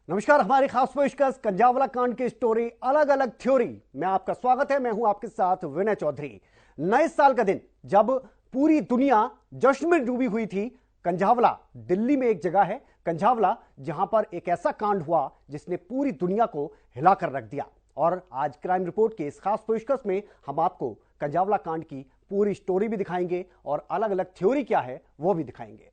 नमस्कार। हमारी खास पेशकश कंजावला कांड की स्टोरी अलग अलग थ्योरी में आपका स्वागत है। मैं हूं आपके साथ विनय चौधरी। नए साल का दिन जब पूरी दुनिया जश्न में डूबी हुई थी, कंजावला दिल्ली में एक जगह है कंजावला, जहां पर एक ऐसा कांड हुआ जिसने पूरी दुनिया को हिलाकर रख दिया। और आज क्राइम रिपोर्ट के इस खास पेशकश में हम आपको कंजावला कांड की पूरी स्टोरी भी दिखाएंगे और अलग अलग थ्योरी क्या है वो भी दिखाएंगे।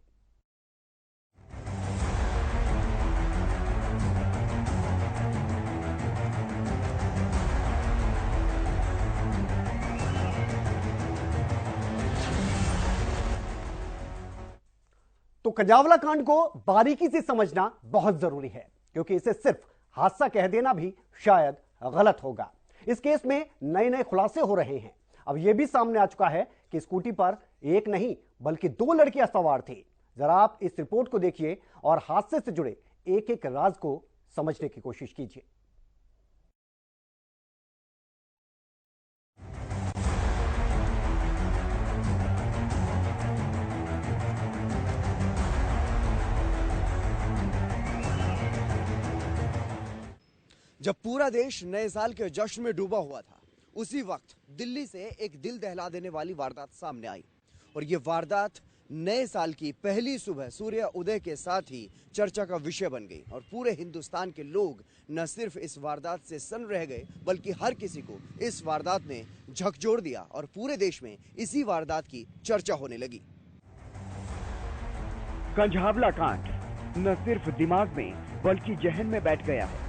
तो कंजावला कांड को बारीकी से समझना बहुत जरूरी है, क्योंकि इसे सिर्फ हादसा कह देना भी शायद गलत होगा। इस केस में नए नए खुलासे हो रहे हैं। अब यह भी सामने आ चुका है कि स्कूटी पर एक नहीं बल्कि दो लड़कियां सवार थी। जरा आप इस रिपोर्ट को देखिए और हादसे से जुड़े एक एक राज को समझने की कोशिश कीजिए। जब पूरा देश नए साल के जश्न में डूबा हुआ था, उसी वक्त दिल्ली से एक दिल दहला देने वाली वारदात सामने आई। और ये वारदात नए साल की पहली सुबह सूर्य उदय के साथ ही चर्चा का विषय बन गई। और पूरे हिंदुस्तान के लोग न सिर्फ इस वारदात से सन्न रह गए, बल्कि हर किसी को इस वारदात ने झकझोर दिया और पूरे देश में इसी वारदात की चर्चा होने लगी। कंजावला कांड न सिर्फ दिमाग में बल्कि जहन में बैठ गया है,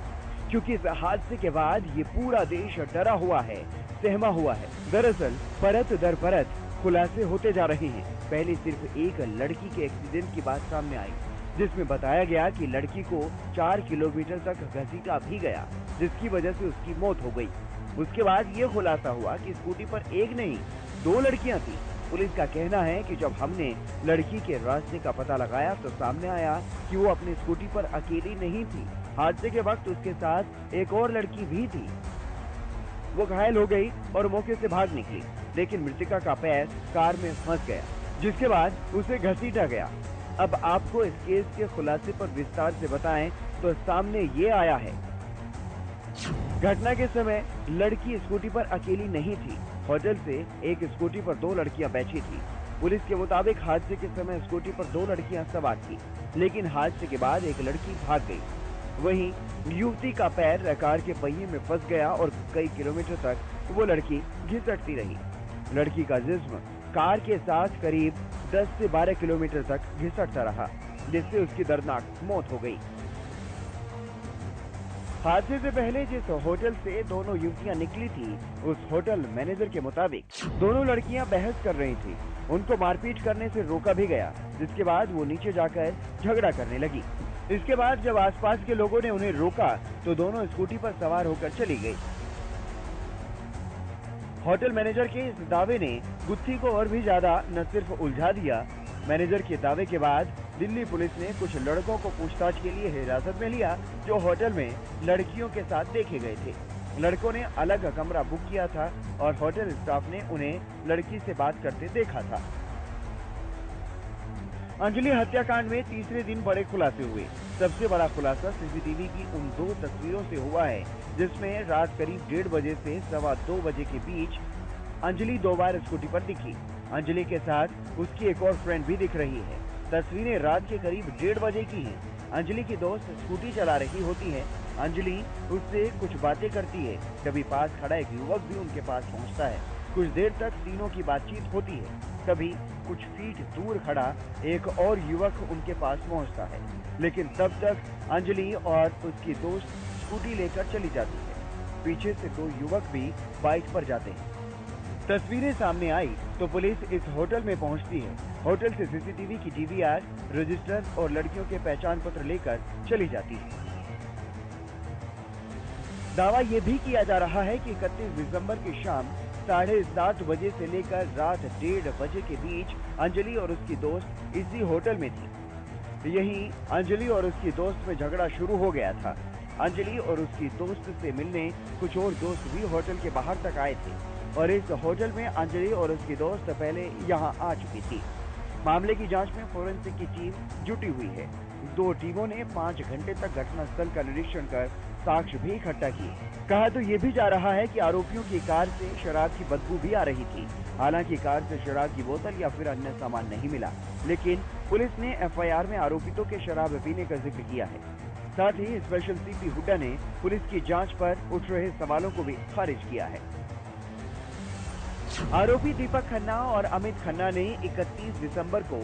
क्योंकि इस हादसे के बाद ये पूरा देश डरा हुआ है, सहमा हुआ है। दरअसल परत दर परत खुलासे होते जा रहे हैं। पहले सिर्फ एक लड़की के एक्सीडेंट की बात सामने आई, जिसमें बताया गया कि लड़की को 4 किलोमीटर तक घसीटा भी गया, जिसकी वजह से उसकी मौत हो गई। उसके बाद ये खुलासा हुआ कि स्कूटी पर एक नहीं 2 लड़कियां थी। पुलिस का कहना है कि जब हमने लड़की के रास्ते का पता लगाया तो सामने आया कि वो अपनी स्कूटी पर अकेली नहीं थी। हादसे के वक्त उसके साथ एक और लड़की भी थी। वो घायल हो गई और मौके से भाग निकली, लेकिन मृतका का पैर कार में फंस गया, जिसके बाद उसे घसीटा गया। अब आपको इस केस के खुलासे पर विस्तार से बताएं तो सामने ये आया है। घटना के समय लड़की स्कूटी पर अकेली नहीं थी। होटल से एक स्कूटी पर 2 लड़कियां बैठी थी। पुलिस के मुताबिक हादसे के समय स्कूटी पर 2 लड़कियां सवार थी, लेकिन हादसे के बाद एक लड़की भाग गई। वहीं युवती का पैर कार के पहिए में फंस गया और कई किलोमीटर तक वो लड़की घिसटती रही। लड़की का जिस्म कार के साथ करीब 10 से 12 किलोमीटर तक घिसटता रहा, जिससे उसकी दर्दनाक मौत हो गई। हादसे से पहले जिस होटल से दोनों युवतियां निकली थी, उस होटल मैनेजर के मुताबिक दोनों लड़कियां बहस कर रही थी। उनको मारपीट करने से रोका भी गया, जिसके बाद वो नीचे जाकर झगड़ा करने लगी। इसके बाद जब आसपास के लोगों ने उन्हें रोका तो दोनों स्कूटी पर सवार होकर चली गई। होटल मैनेजर के इस दावे ने गुत्थी को और भी ज्यादा न सिर्फ उलझा दिया। मैनेजर के दावे के बाद दिल्ली पुलिस ने कुछ लड़कों को पूछताछ के लिए हिरासत में लिया, जो होटल में लड़कियों के साथ देखे गए थे। लड़कों ने अलग कमरा बुक किया था और होटल स्टाफ ने उन्हें लड़की से बात करते देखा था। अंजलि हत्याकांड में तीसरे दिन बड़े खुलासे हुए। सबसे बड़ा खुलासा सीसीटीवी की उन 2 तस्वीरों से हुआ है, जिसमें रात करीब 1:30 बजे से 2:15 बजे के बीच अंजलि 2 बार स्कूटी पर दिखी। अंजलि के साथ उसकी एक और फ्रेंड भी दिख रही है। तस्वीरें रात के करीब 1:30 बजे की हैं। अंजलि की दोस्त स्कूटी चला रही होती है। अंजलि उससे कुछ बातें करती है। कभी पास खड़ा एक युवक भी उनके पास पहुंचता है। कुछ देर तक तीनों की बातचीत होती है। कभी कुछ फीट दूर खड़ा एक और युवक उनके पास पहुंचता है, लेकिन तब तक अंजलि और उसकी दोस्त स्कूटी लेकर चली जाती है। पीछे से 2 युवक भी बाइक पर जाते हैं। तस्वीरें सामने आई तो पुलिस इस होटल में पहुंचती है। होटल से सीसीटीवी की डीवीआर, रजिस्टर और लड़कियों के पहचान पत्र लेकर चली जाती है। दावा यह भी किया जा रहा है कि 31 दिसंबर की शाम 7:30 बजे से लेकर रात 1:30 बजे के बीच अंजलि और उसकी दोस्त इसी होटल में थी। यहीं अंजलि और उसकी दोस्त में झगड़ा शुरू हो गया था। अंजलि और उसकी दोस्त से मिलने कुछ और दोस्त भी होटल के बाहर तक आए थे और इस होटल में अंजलि और उसकी दोस्त पहले यहां आ चुकी थी। मामले की जांच में फोरेंसिक की टीम जुटी हुई है। दो टीमों ने 5 घंटे तक घटनास्थल का निरीक्षण कर साक्ष्य भी इकट्ठा किए। कहा तो ये भी जा रहा है कि आरोपियों की कार से शराब की बदबू भी आ रही थी। हालांकि कार से शराब की बोतल या फिर अन्य सामान नहीं मिला, लेकिन पुलिस ने एफआईआर में आरोपितों के शराब पीने का जिक्र किया है। साथ ही स्पेशल सीपी हुड्डा ने पुलिस की जांच पर उठ रहे सवालों को भी खारिज किया है। आरोपी दीपक खन्ना और अमित खन्ना ने 31 दिसंबर को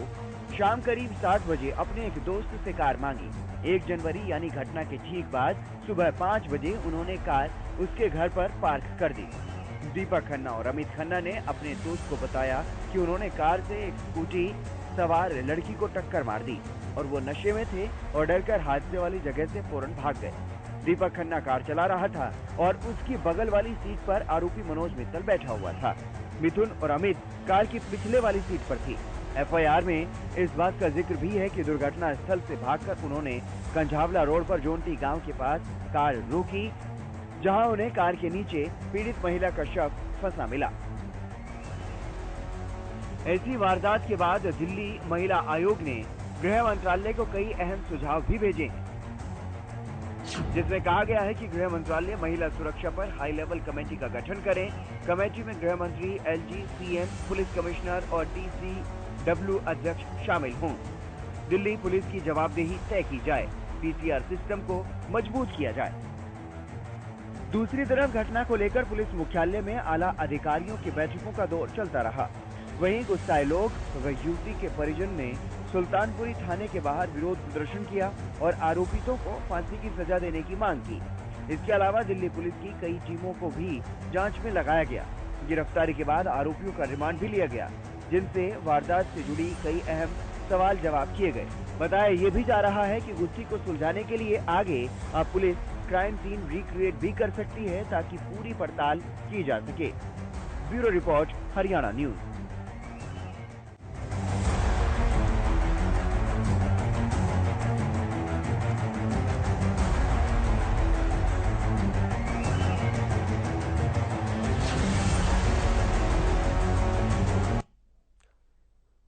शाम करीब 7 बजे अपने एक दोस्त से कार मांगी। 1 जनवरी यानी घटना के ठीक बाद सुबह 5 बजे उन्होंने कार उसके घर पर पार्क कर दी। दीपक खन्ना और अमित खन्ना ने अपने दोस्त को बताया कि उन्होंने कार से एक स्कूटी सवार लड़की को टक्कर मार दी और वो नशे में थे और डरकर हादसे वाली जगह से फौरन भाग गए। दीपक खन्ना कार चला रहा था और उसकी बगल वाली सीट पर आरोपी मनोज मित्तल बैठा हुआ था। मिथुन और अमित कार की पिछले वाली सीट पर थी। एफआईआर में इस बात का जिक्र भी है कि दुर्घटना स्थल से भागकर उन्होंने कंझावला रोड पर जोंटी गांव के पास कार रोकी, जहां उन्हें कार के नीचे पीड़ित महिला का शव फंसा मिला। ऐसी वारदात के बाद दिल्ली महिला आयोग ने गृह मंत्रालय को कई अहम सुझाव भी भेजे हैं, जिसमें कहा गया है कि गृह मंत्रालय महिला सुरक्षा पर हाई लेवल कमेटी का गठन करे। कमेटी में गृह मंत्री, एलजी, सीएम, पुलिस कमिश्नर और टीसीडब्ल्यू अध्यक्ष शामिल हों। दिल्ली पुलिस की जवाबदेही तय की जाए। पीसीआर सिस्टम को मजबूत किया जाए। दूसरी तरफ घटना को लेकर पुलिस मुख्यालय में आला अधिकारियों की बैठकों का दौर चलता रहा। वहीं गुस्साए लोग व युवती के परिजन ने सुल्तानपुरी थाने के बाहर विरोध प्रदर्शन किया और आरोपितों को फांसी की सजा देने की मांग की। इसके अलावा दिल्ली पुलिस की कई टीमों को भी जांच में लगाया गया। गिरफ्तारी के बाद आरोपियों का रिमांड भी लिया गया, जिनसे वारदात से जुड़ी कई अहम सवाल जवाब किए गए। बताया ये भी जा रहा है कि गुत्थी को सुलझाने के लिए आगे अब पुलिस क्राइम सीन रिक्रिएट भी कर सकती है, ताकि पूरी पड़ताल की जा सके। Bureau report, Haryana news.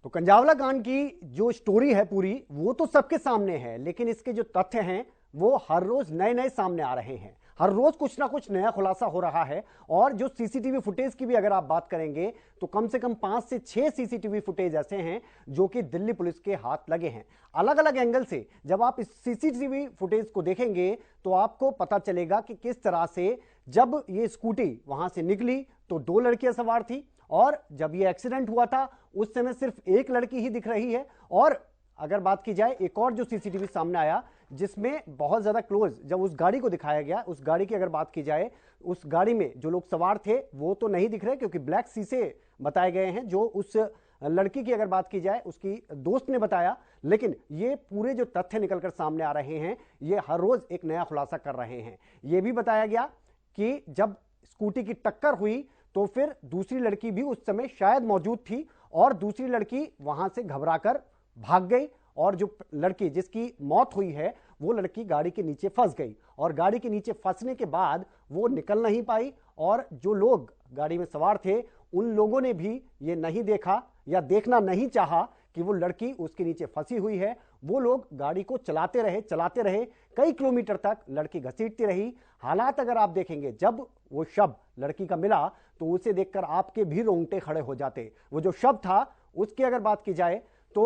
तो कंझावला कांड की जो स्टोरी है पूरी, वो तो सबके सामने है, लेकिन इसके जो तथ्य हैं वो हर रोज नए नए सामने आ रहे हैं। हर रोज कुछ ना कुछ नया खुलासा हो रहा है। और जो सीसीटीवी फुटेज की भी अगर आप बात करेंगे तो कम से कम 5 से 6 सीसीटीवी फुटेज ऐसे हैं जो कि दिल्ली पुलिस के हाथ लगे हैं। अलग अलग एंगल से जब आप इस सीसीटीवी फुटेज को देखेंगे तो आपको पता चलेगा कि किस तरह से जब ये स्कूटी वहां से निकली तो 2 लड़कियां सवार थी, और जब ये एक्सीडेंट हुआ था उस समय सिर्फ एक लड़की ही दिख रही है। और अगर बात की जाए एक और जो सीसीटीवी सामने आया जिसमें बहुत ज्यादा क्लोज जब उस गाड़ी को दिखाया गया, उस गाड़ी की अगर बात की जाए, उस गाड़ी में जो लोग सवार थे वो तो नहीं दिख रहे क्योंकि ब्लैक शीशे बताए गए हैं, जो उस लड़की की अगर बात की जाए उसकी दोस्त ने बताया। लेकिन ये पूरे जो तथ्य निकलकर सामने आ रहे हैं ये हर रोज एक नया खुलासा कर रहे हैं। ये भी बताया गया कि जब स्कूटी की टक्कर हुई तो फिर दूसरी लड़की भी उस समय शायद मौजूद थी और दूसरी लड़की वहां से घबराकर भाग गई, और जो लड़की जिसकी मौत हुई है वो लड़की गाड़ी के नीचे फंस गई, और गाड़ी के नीचे फंसने के बाद वो निकल नहीं पाई। और जो लोग गाड़ी में सवार थे उन लोगों ने भी ये नहीं देखा या देखना नहीं चाहा कि वो लड़की उसके नीचे फंसी हुई है। वो लोग गाड़ी को चलाते रहे, कई किलोमीटर तक लड़की घसीटती रही। हालात अगर आप देखेंगे, जब वो शव लड़की का मिला तो उसे देखकर आपके भी रोंगटे खड़े हो जाते। वो जो शव था उसकी अगर बात की जाए तो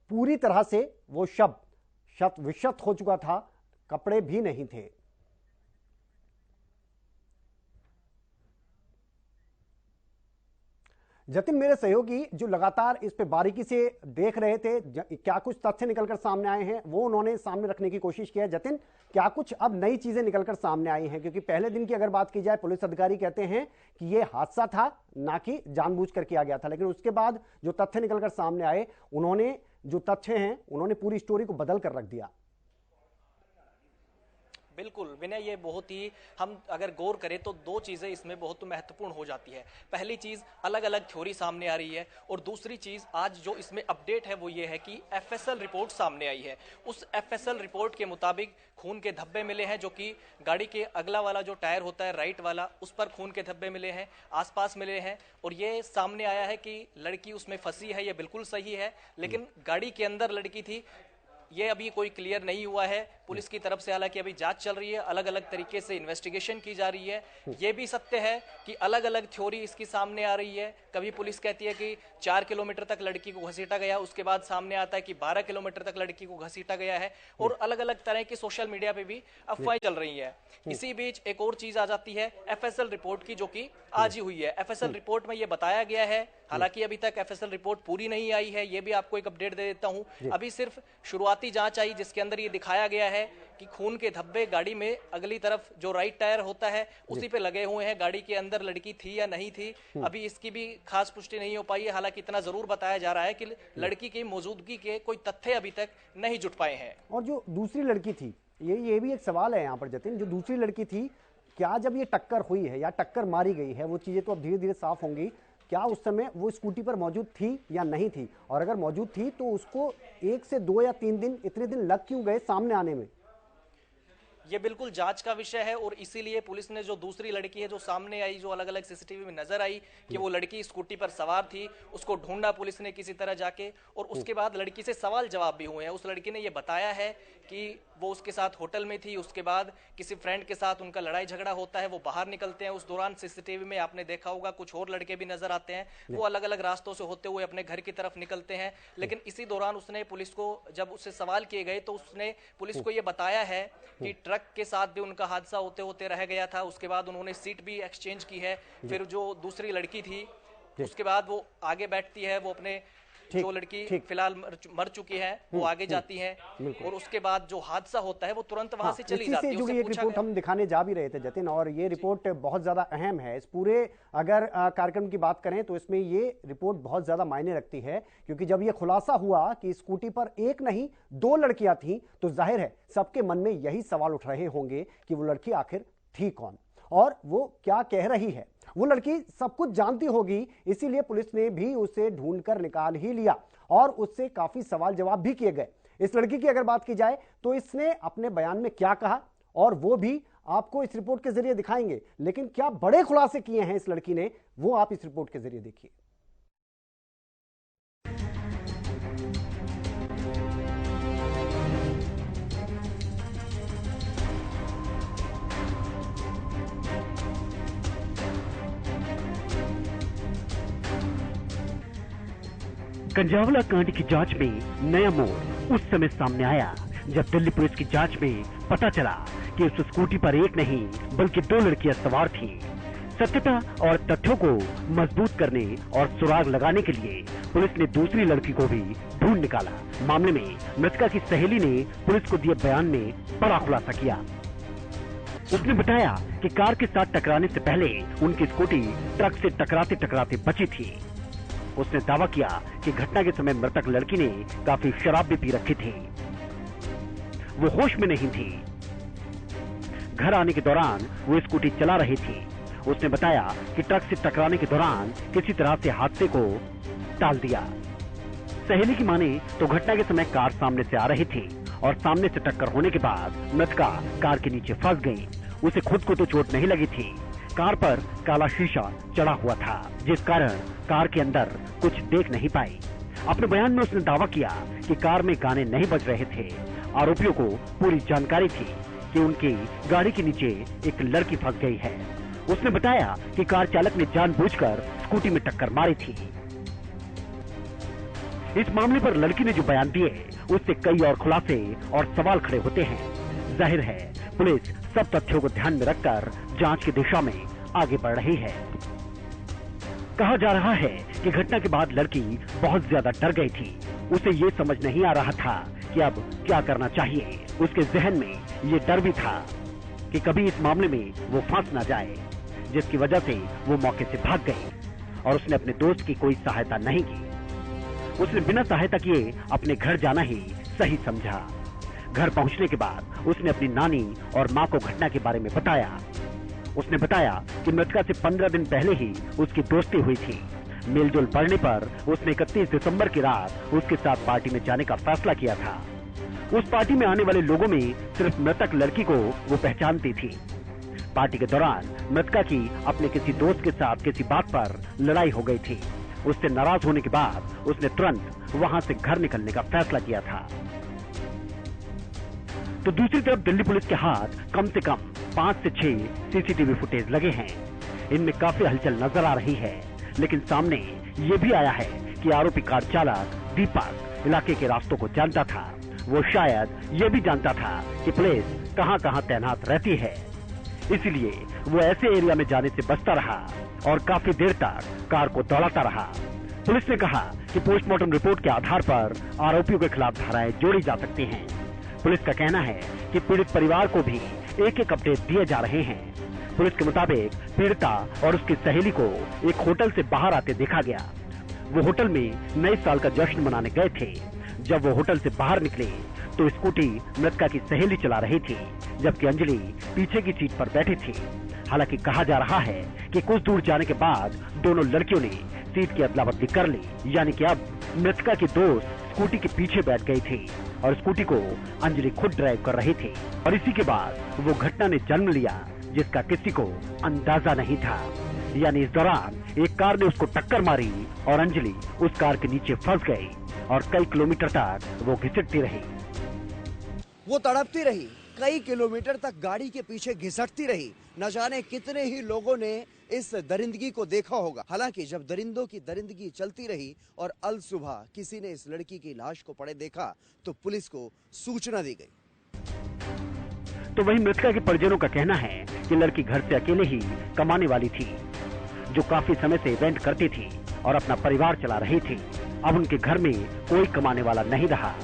पूरी तरह से वो शव शत विशत हो चुका था, कपड़े भी नहीं थे। जतिन मेरे सहयोगी जो लगातार इस पे बारीकी से देख रहे थे, क्या कुछ तथ्य निकलकर सामने आए हैं वो उन्होंने सामने रखने की कोशिश की है। जतिन, क्या कुछ अब नई चीजें निकलकर सामने आई हैं? क्योंकि पहले दिन की अगर बात की जाए पुलिस अधिकारी कहते हैं कि ये हादसा था, ना कि जानबूझकर किया गया था, लेकिन उसके बाद जो तथ्य निकलकर सामने आए, उन्होंने जो तथ्य हैं उन्होंने पूरी स्टोरी को बदल कर रख दिया। बिल्कुल विनय, ये बहुत ही, हम अगर गौर करें तो 2 चीज़ें इसमें बहुत महत्वपूर्ण हो जाती है। पहली चीज़, अलग अलग थ्योरी सामने आ रही है, और दूसरी चीज़ आज जो इसमें अपडेट है वो ये है कि एफएसएल रिपोर्ट सामने आई है। उस एफएसएल रिपोर्ट के मुताबिक खून के धब्बे मिले हैं, जो कि गाड़ी के अगला वाला जो टायर होता है राइट वाला, उस पर खून के धब्बे मिले हैं, आसपास मिले हैं। और ये सामने आया है कि लड़की उसमें फंसी है, ये बिल्कुल सही है, लेकिन गाड़ी के अंदर लड़की थी, ये अभी कोई क्लियर नहीं हुआ है पुलिस की तरफ से, हालांकि अभी जांच चल रही है, अलग अलग तरीके से इन्वेस्टिगेशन की जा रही है। ये भी सत्य है कि अलग अलग थ्योरी इसकी सामने आ रही है। कभी पुलिस कहती है कि 4 किलोमीटर तक लड़की को घसीटा गया, उसके बाद सामने आता है कि 12 किलोमीटर तक लड़की को घसीटा गया है, और अलग अलग तरह की सोशल मीडिया पे भी अफवाहें चल रही है। इसी बीच एक और चीज आ जाती है एफएसएल रिपोर्ट की, जो कि आज ही हुई है। एफएसएल रिपोर्ट में ये बताया गया है, हालांकि अभी तक एफएसएल रिपोर्ट पूरी नहीं आई है, ये भी आपको एक अपडेट दे देता हूं। अभी सिर्फ शुरुआती जांच आई, जिसके अंदर ये दिखाया गया है कि खून के धब्बे गाड़ी में अगली तरफ जो राइट टायर होता है उसी पे लगे हुए हैं। गाड़ी के अंदर लड़की थी या नहीं थी, अभी इसकी भी खास पुष्टि नहीं हो पाई है। हालांकि इतना जरूर बताया जा रहा है कि लड़की की मौजूदगी के कोई तथ्य अभी तक नहीं जुट पाए हैं। और जो दूसरी लड़की थी, ये भी एक सवाल है यहाँ पर जतिन, जो दूसरी लड़की थी, क्या जब ये टक्कर हुई है या टक्कर मारी गई है, वो चीजें तो अब धीरे धीरे साफ होंगी, क्या उस समय वो स्कूटी पर मौजूद थी या नहीं थी, और अगर मौजूद थी तो उसको 1 से 2 या 3 दिन, इतने दिन लग क्यों गए सामने आने में? ये बिल्कुल जांच का विषय है, और इसीलिए पुलिस ने जो दूसरी लड़की है जो सामने आई, जो अलग अलग सीसीटीवी में नजर आई कि वो लड़की स्कूटी पर सवार थी, उसको ढूंढा पुलिस ने किसी तरह जाके, और उसके बाद लड़की से सवाल जवाब भी हुए हैं। उस लड़की ने ये बताया है कि वो उसके साथ होटल में थी, उसके बाद किसी फ्रेंड के साथ उनका लड़ाई झगड़ा होता है, वो बाहर निकलते हैं। उस दौरान सीसीटीवी में आपने देखा होगा कुछ और लड़के भी नजर आते हैं, वो अलग अलग रास्तों से होते हुए अपने घर की तरफ निकलते हैं। लेकिन इसी दौरान उसने पुलिस को, जब उससे सवाल किए गए तो उसने पुलिस को ये बताया है कि ट्रक के साथ भी उनका हादसा होते होते रह गया था। उसके बाद उन्होंने सीट भी एक्सचेंज की है। फिर जो दूसरी लड़की थी उसके बाद वो आगे बैठती है, वो अपने जो लड़की फिलहाल मर चुकी है वो आगे जाती है, और उसके बाद जो हादसा होता है वो तुरंत वहां से चली जाती है। जुड़ी एक रिपोर्ट हम दिखाने जा भी रहे थे जतिन, और ये रिपोर्ट बहुत ज्यादा अहम है। इस पूरे अगर कार्यक्रम की बात करें तो इसमें ये रिपोर्ट बहुत ज्यादा मायने रखती है, क्योंकि जब ये खुलासा हुआ कि स्कूटी पर एक नहीं 2 लड़कियां थीं, तो जाहिर है सबके मन में यही सवाल उठ रहे होंगे कि वो लड़की आखिर थी कौन और वो क्या कह रही है। वो लड़की सब कुछ जानती होगी, इसीलिए पुलिस ने भी उसे ढूंढकर निकाल ही लिया, और उससे काफी सवाल जवाब भी किए गए। इस लड़की की अगर बात की जाए तो इसने अपने बयान में क्या कहा, और वो भी आपको इस रिपोर्ट के जरिए दिखाएंगे। लेकिन क्या बड़े खुलासे किए हैं इस लड़की ने, वो आप इस रिपोर्ट के जरिए देखिए। कंजावला कांड की जांच में नया मोड़ उस समय सामने आया जब दिल्ली पुलिस की जांच में पता चला कि उस स्कूटी पर एक नहीं बल्कि 2 लड़कियां सवार थीं। सत्यता और तथ्यों को मजबूत करने और सुराग लगाने के लिए पुलिस ने दूसरी लड़की को भी ढूंढ निकाला। मामले में मृतका की सहेली ने पुलिस को दिए बयान में बड़ा खुलासा किया। उसने बताया कि कार के साथ टकराने से पहले उनकी स्कूटी ट्रक से टकराते टकराते बची थी। उसने दावा किया कि घटना के समय मृतक लड़की ने काफी शराब भी पी रखी थी, वो होश में नहीं थी। घर आने के दौरान वो स्कूटी चला रही थी। उसने बताया कि ट्रक से टकराने के दौरान किसी तरह से हादसे को टाल दिया। सहेली की माने तो घटना के समय कार सामने से आ रही थी और सामने से टक्कर होने के बाद मृतका कार के नीचे फंस गई। उसे खुद को तो चोट नहीं लगी थी, कार पर काला शीशा चढ़ा हुआ था, जिस कारण कार के अंदर कुछ देख नहीं पाई। अपने बयान में उसने दावा किया कि कार में गाने नहीं बज रहे थे। आरोपियों को पूरी जानकारी थी कि उनकी गाड़ी के नीचे एक लड़की फंस गई है। उसने बताया कि कार चालक ने जानबूझकर स्कूटी में टक्कर मारी थी। इस मामले पर लड़की ने जो बयान दिए उससे कई और खुलासे और सवाल खड़े होते हैं। जाहिर है पुलिस सब तथ्यों को ध्यान में रखकर जांच की दिशा में आगे बढ़ रही है। कहा जा रहा है कि घटना के बाद लड़की बहुत ज्यादा डर गई थी। उसे ये समझ नहीं आ रहा था कि अब क्या करना चाहिए। उसके जहन में ये डर भी था कि कभी इस मामले में वो फंस ना जाए, जिसकी वजह से वो मौके से भाग गई और उसने अपने दोस्त की कोई सहायता नहीं की। उसने बिना सहायता किए अपने घर जाना ही सही समझा। घर पहुंचने के बाद उसने अपनी नानी और मां को घटना के बारे में बताया। उसने बताया कि मृतका से 15 दिन पहले ही उसकी दोस्ती हुई थी। मेलजोल बढ़ने पर उसने 31 दिसंबर की रात उसके साथ पार्टी में जाने का फैसला किया था। उस पार्टी में आने वाले लोगों में सिर्फ मृतक लड़की को वो पहचानती थी। पार्टी के दौरान मृतका की अपने किसी दोस्त के साथ किसी बात पर लड़ाई हो गई थी। उससे नाराज होने के बाद उसने तुरंत वहां से घर निकलने का फैसला किया था। तो दूसरी तरफ दिल्ली पुलिस के हाथ कम से कम 5 से 6 सीसीटीवी फुटेज लगे हैं। इनमें काफी हलचल नजर आ रही है, लेकिन सामने ये भी आया है कि आरोपी कार चालक दीपक इलाके के रास्तों को जानता था। वो शायद ये भी जानता था कि पुलिस कहां-कहां तैनात रहती है, इसीलिए वो ऐसे एरिया में जाने से बचता रहा और काफी देर तक कार को दौड़ाता रहा। पुलिस ने कहा कि पोस्टमार्टम रिपोर्ट के आधार पर आरोपियों के खिलाफ धाराएं जोड़ी जा सकती हैं। पुलिस का कहना है कि पीड़ित परिवार को भी एक-एक अपडेट दिए जा रहे हैं। पुलिस के मुताबिक पीड़िता और उसकी सहेली को एक होटल से बाहर आते देखा गया। वो होटल में नए साल का जश्न मनाने गए थे। जब वो होटल से बाहर निकले तो स्कूटी मृतका की सहेली चला रही थी, जबकि अंजलि पीछे की सीट पर बैठी थी। हालांकि कहा जा रहा है कि कुछ दूर जाने के बाद दोनों लड़कियों ने सीट की अदला बदली कर ली, यानी कि अब मृतका की दोस्त स्कूटी के पीछे बैठ गई थी और स्कूटी को अंजलि खुद ड्राइव कर रही थी। और इसी के बाद वो घटना ने जन्म लिया जिसका किसी को अंदाजा नहीं था। यानी इस दौरान एक कार ने उसको टक्कर मारी और अंजलि उस कार के नीचे फंस गई और कई किलोमीटर तक वो घिसटती रही। वो तड़पती रही, कई किलोमीटर तक गाड़ी के पीछे घिसटती रही। न जाने कितने ही लोगों ने इस दरिंदगी को देखा होगा। हालांकि जब दरिंदों की दरिंदगी चलती रही और अल सुबह किसी ने इस लड़की की लाश को पड़े देखा तो पुलिस को सूचना दी गई। तो वहीं मृतका के परिजनों का कहना है कि लड़की घर से अकेले ही कमाने वाली थी, जो काफी समय से इवेंट करती थी और अपना परिवार चला रही थी। अब उनके घर में कोई कमाने वाला नहीं रहा।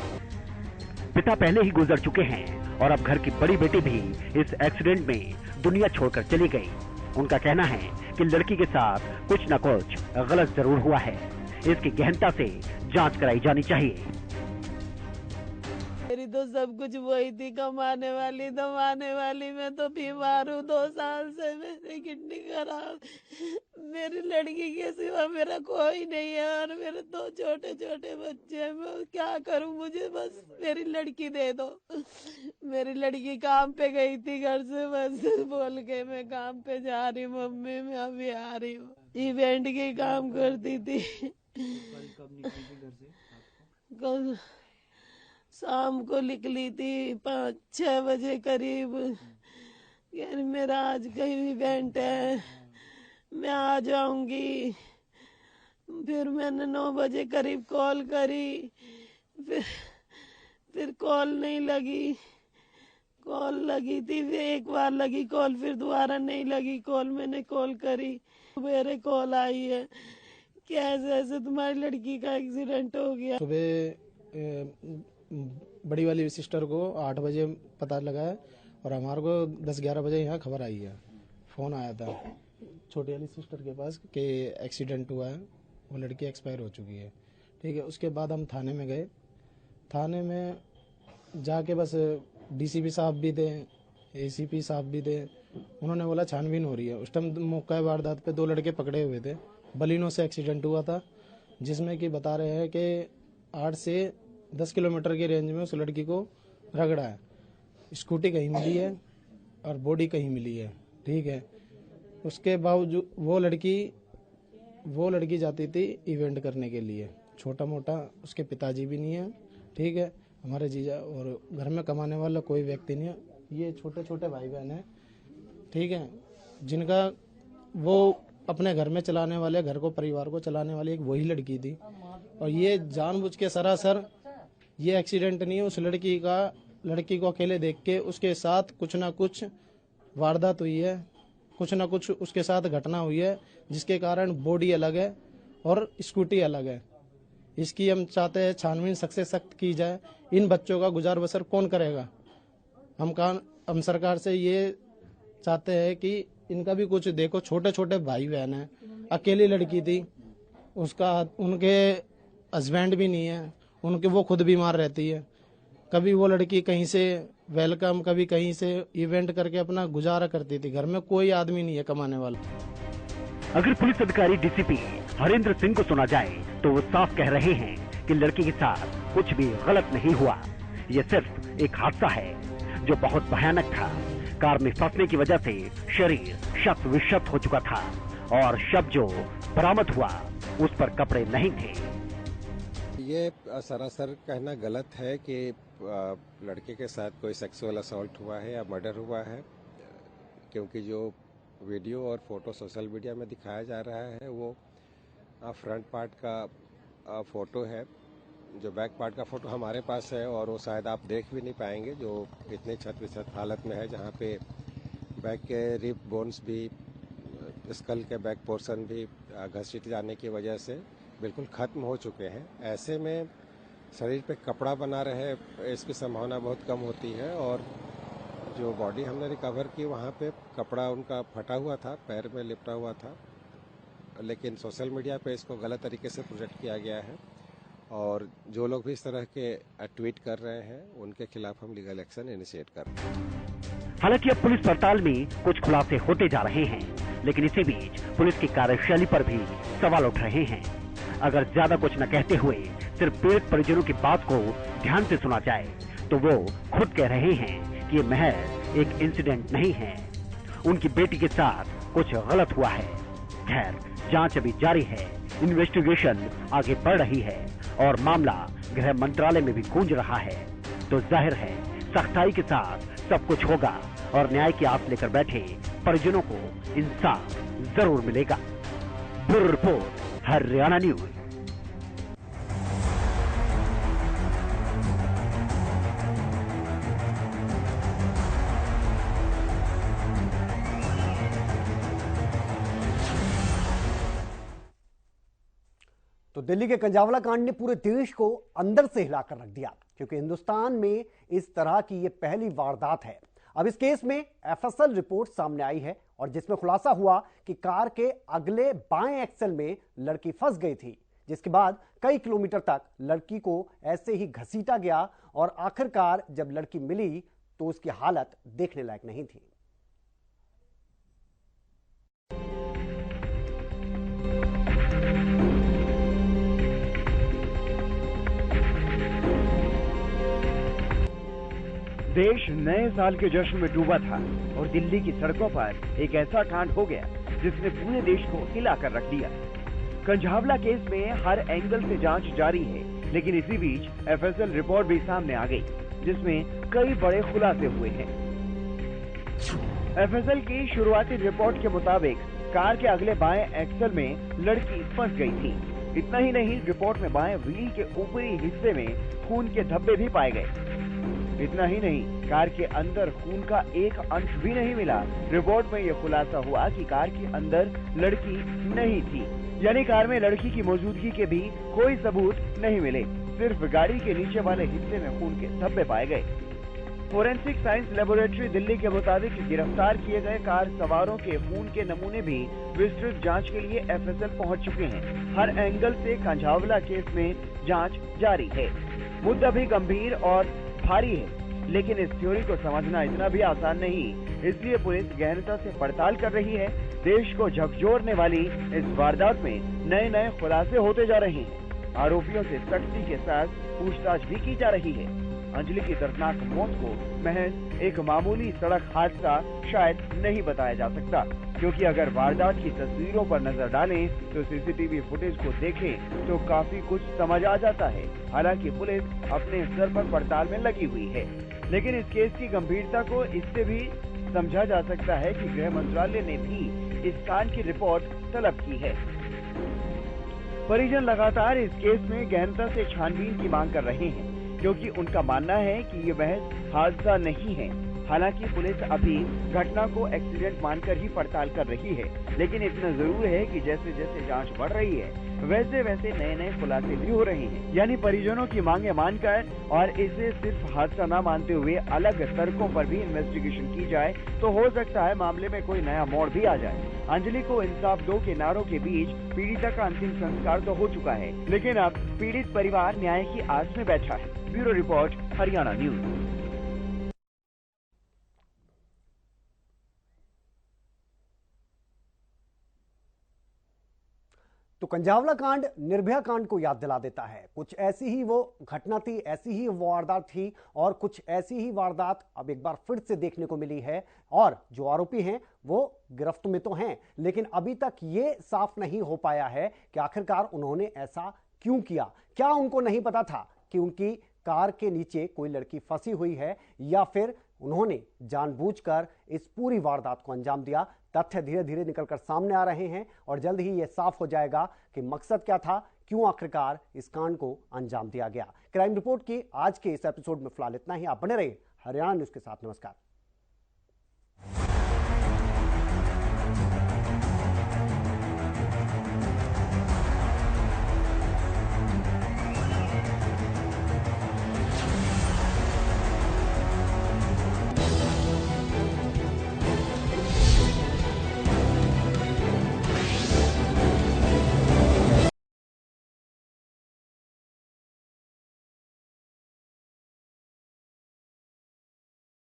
पिता पहले ही गुजर चुके हैं और अब घर की बड़ी बेटी भी इस एक्सीडेंट में दुनिया छोड़कर चली गई। उनका कहना है कि लड़की के साथ कुछ न कुछ गलत जरूर हुआ है। इसकी गहनता से जांच कराई जानी चाहिए। मेरी तो सब कुछ वही थी, कमाने वाली दमाने वाली। मैं तो बीमार हूँ 2 साल से, मेरी किडनी खराब। मेरी लड़की के सिवा मेरा कोई नहीं है और मेरे 2 छोटे छोटे बच्चे हैं। मैं क्या करूँ, मुझे बस मेरी लड़की दे दो। मेरी लड़की काम पे गई थी घर से, बस बोल के मैं काम पे जा रही हूँ मम्मी, मैं अभी आ रही हूँ। इवेंट के काम करती थी। कब निकली थी घर से? कल शाम को निकली थी 5-6 बजे करीब। यानी मेरा आज कहीं इवेंट है, मैं आ जाऊंगी। फिर मैंने 9 बजे करीब कॉल करी, फिर कॉल नहीं लगी। कॉल लगी थी, फिर एक बार लगी कॉल, फिर दोबारा नहीं लगी कॉल। मैंने कॉल करी, मेरे कॉल आई है कि ऐसे ऐसे तुम्हारी लड़की का एक्सीडेंट हो गया। सुबह बड़ी वाली सिस्टर को 8 बजे पता लगा है और हमारे को 10-11 बजे यहाँ खबर आई है। फ़ोन आया था छोटी वाली सिस्टर के पास कि एक्सीडेंट हुआ है, वो लड़की एक्सपायर हो चुकी है। ठीक है, उसके बाद हम थाने में गए। थाने में जाके बस डीसीपी साहब भी थे, एसीपी साहब भी थे। उन्होंने बोला छानबीन हो रही है। उस टाइम मौका वारदात पे 2 लड़के पकड़े हुए थे। बलिनो से एक्सीडेंट हुआ था, जिसमें कि बता रहे हैं कि 8 से 10 किलोमीटर की रेंज में उस लड़की को रगड़ा है। स्कूटी कहीं मिली है और बॉडी कहीं मिली है। ठीक है, उसके बावजूद वो लड़की जाती थी इवेंट करने के लिए। छोटा मोटा उसके पिताजी भी नहीं है। ठीक है, हमारे जीजा और घर में कमाने वाला कोई व्यक्ति नहीं है। ये छोटे छोटे भाई बहन हैं। ठीक है, जिनका वो अपने घर में चलाने वाले, घर को परिवार को चलाने वाली एक वही लड़की थी। और ये जानबूझ के सरासर ये एक्सीडेंट नहीं है, उस लड़की को अकेले देख के उसके साथ कुछ ना कुछ वारदात हुई है, कुछ ना कुछ उसके साथ घटना हुई है, जिसके कारण बॉडी अलग है और स्कूटी अलग है। इसकी हम चाहते हैं छानबीन सख्त से सख्त की जाए। इन बच्चों का गुजार बसर कौन करेगा? हम सरकार से ये चाहते हैं कि इनका भी कुछ देखो। छोटे छोटे भाई बहन हैं, अकेली लड़की थी, उनके हस्बैंड भी नहीं है, उनके वो खुद बीमार रहती है। कभी वो लड़की कहीं से वेलकम, कभी कहीं से इवेंट करके अपना गुजारा करती थी। घर में कोई आदमी नहीं है कमाने वाला। अगर पुलिस अधिकारी डीसीपी हरेंद्र सिंह को सुना जाए तो वो साफ कह रहे हैं कि लड़की के साथ कुछ भी गलत नहीं हुआ। ये सिर्फ एक हादसा है जो बहुत भयानक था। कार में फंसने की वजह से शरीर शत विशत हो चुका था और शव जो बरामद हुआ उस पर कपड़े नहीं थे। ये सरासर कहना गलत है कि लड़के के साथ कोई सेक्सुअल असॉल्ट हुआ है या मर्डर हुआ है, क्योंकि जो वीडियो और फोटो सोशल मीडिया में दिखाया जा रहा है वो फ्रंट पार्ट का फोटो है। जो बैक पार्ट का फोटो हमारे पास है और वो शायद आप देख भी नहीं पाएंगे, जो इतनी छत विछत हालत में है, जहाँ पे बैक के रिब बोन्स भी, स्कल के बैक पोर्शन भी घसीट जाने की वजह से बिल्कुल ख़त्म हो चुके हैं। ऐसे में शरीर पे कपड़ा बना रहे इसकी संभावना बहुत कम होती है, और जो बॉडी हमने रिकवर की वहाँ पे कपड़ा उनका फटा हुआ था, पैर में लिपटा हुआ था, लेकिन सोशल मीडिया पे इसको गलत तरीके से प्रोजेक्ट किया गया है, और जो लोग भी इस तरह के ट्वीट कर रहे हैं उनके खिलाफ हम लीगल एक्शन इनिशिएट कर रहे हैं। हालांकि अब पुलिस पड़ताल में कुछ खुलासे होते जा रहे हैं, लेकिन इसी बीच पुलिस की कार्यशैली पर भी सवाल उठ रहे हैं। अगर ज्यादा कुछ न कहते हुए सिर्फ पीड़ित परिजनों की बात को ध्यान से सुना जाए तो वो खुद कह रहे हैं कि ये महज एक इंसिडेंट नहीं है, उनकी बेटी के साथ कुछ गलत हुआ है। खैर, जांच अभी जारी है, इन्वेस्टिगेशन आगे बढ़ रही है और मामला गृह मंत्रालय में भी गूंज रहा है। तो जाहिर है सख्ताई के साथ सब कुछ होगा और न्याय की आस लेकर बैठे परिजनों को इंसाफ जरूर मिलेगा। Bureau report, Haryana news. तो दिल्ली के कंजावला कांड ने पूरे देश को अंदर से हिलाकर रख दिया, क्योंकि हिंदुस्तान में इस तरह की ये पहली वारदात है। अब इस केस में एफएसएल रिपोर्ट सामने आई है और जिसमें खुलासा हुआ कि कार के अगले बाएं एक्सल में लड़की फंस गई थी, जिसके बाद कई किलोमीटर तक लड़की को ऐसे ही घसीटा गया और आखिरकार जब लड़की मिली तो उसकी हालत देखने लायक नहीं थी। देश नए साल के जश्न में डूबा था और दिल्ली की सड़कों पर एक ऐसा कांड हो गया जिसने पूरे देश को हिलाकर रख दिया। कंझावला केस में हर एंगल से जांच जारी है, लेकिन इसी बीच एफएसएल रिपोर्ट भी सामने आ गई, जिसमें कई बड़े खुलासे हुए हैं। एफएसएल की शुरुआती रिपोर्ट के मुताबिक कार के अगले बाएं एक्सल में लड़की फंस गई थी। इतना ही नहीं, रिपोर्ट में बाएं व्हील के ऊपरी हिस्से में खून के धब्बे भी पाए गए। इतना ही नहीं, कार के अंदर खून का एक अंश भी नहीं मिला। रिपोर्ट में यह खुलासा हुआ कि कार के अंदर लड़की नहीं थी, यानी कार में लड़की की मौजूदगी के भी कोई सबूत नहीं मिले। सिर्फ गाड़ी के नीचे वाले हिस्से में खून के धब्बे पाए गए। फोरेंसिक साइंस लेबोरेटरी दिल्ली के मुताबिक गिरफ्तार किए गए कार सवारों के खून के नमूने भी विस्तृत जांच के लिए एफएसएल पहुंच चुके हैं। हर एंगल से कंझावला केस में जांच जारी है। मुद्दा भी गंभीर और भारी है, लेकिन इस थ्योरी को समझना इतना भी आसान नहीं, इसलिए पुलिस गहनता से पड़ताल कर रही है। देश को झकझोरने वाली इस वारदात में नए नए खुलासे होते जा रहे हैं। आरोपियों से सख्ती के साथ पूछताछ भी की जा रही है। अंजलि की दर्दनाक मौत को महज एक मामूली सड़क हादसा शायद नहीं बताया जा सकता, क्योंकि अगर वारदात की तस्वीरों पर नजर डालें तो सीसीटीवी फुटेज को देखें तो काफी कुछ समझ आ जाता है। हालांकि पुलिस अपने स्तर पर पड़ताल में लगी हुई है, लेकिन इस केस की गंभीरता को इससे भी समझा जा सकता है कि गृह मंत्रालय ने भी इस कांड की रिपोर्ट तलब की है। परिजन लगातार इस केस में गहनता से छानबीन की मांग कर रहे हैं, क्योंकि उनका मानना है कि ये महज हादसा नहीं है। हालांकि पुलिस अभी घटना को एक्सीडेंट मानकर ही पड़ताल कर रही है, लेकिन इतना जरूर है कि जैसे जैसे जांच बढ़ रही है वैसे वैसे नए नए खुलासे भी हो रहे हैं। यानी परिजनों की मांगे मानकर और इसे सिर्फ हादसा न मानते हुए अलग तर्कों पर भी इन्वेस्टिगेशन की जाए तो हो सकता है मामले में कोई नया मोड़ भी आ जाए। अंजलि को इंसाफ दो के नारों के बीच पीड़िता का अंतिम संस्कार तो हो चुका है, लेकिन अब पीड़ित परिवार न्याय की आस में बैठा है। Bureau report, Haryana news. तो कंझावला कांड निर्भया कांड को याद दिला देता है। कुछ ऐसी ही वो घटना थी, ऐसी ही वारदात थी और कुछ ऐसी ही वारदात अब एक बार फिर से देखने को मिली है। और जो आरोपी हैं वो गिरफ्त में तो हैं, लेकिन अभी तक ये साफ नहीं हो पाया है कि आखिरकार उन्होंने ऐसा क्यों किया। क्या उनको नहीं पता था कि उनकी कार के नीचे कोई लड़की फंसी हुई है या फिर उन्होंने जानबूझकर इस पूरी वारदात को अंजाम दिया। तथ्य धीरे धीरे निकलकर सामने आ रहे हैं और जल्द ही यह साफ हो जाएगा कि मकसद क्या था, क्यों आखिरकार इस कांड को अंजाम दिया गया। क्राइम रिपोर्ट की आज के इस एपिसोड में फिलहाल इतना ही। आप बने रहिए हरियाणा न्यूज के साथ। नमस्कार।